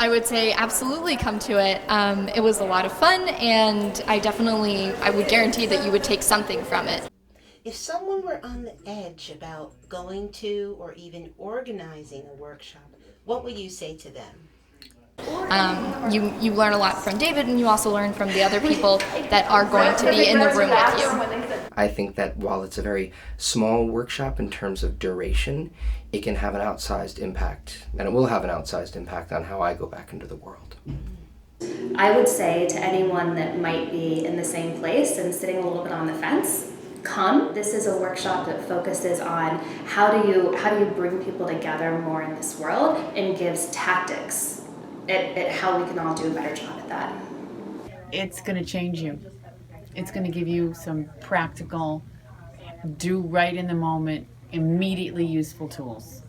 I would say absolutely come to it. It was a lot of fun, and I would guarantee that you would take something from it. If someone were on the edge about going to or even organizing a workshop, what would you say to them? You learn a lot from David, and you also learn from the other people that are going to be in the room with you. I think that while it's a very small workshop in terms of duration, it can have an outsized impact, and it will have an outsized impact on how I go back into the world. I would say to anyone that might be in the same place and sitting a little bit on the fence, come. This is a workshop that focuses on how do you bring people together more in this world, and gives tactics at how we can all do a better job at that. It's going to change you. It's going to give you some practical, do right in the moment, immediately useful tools.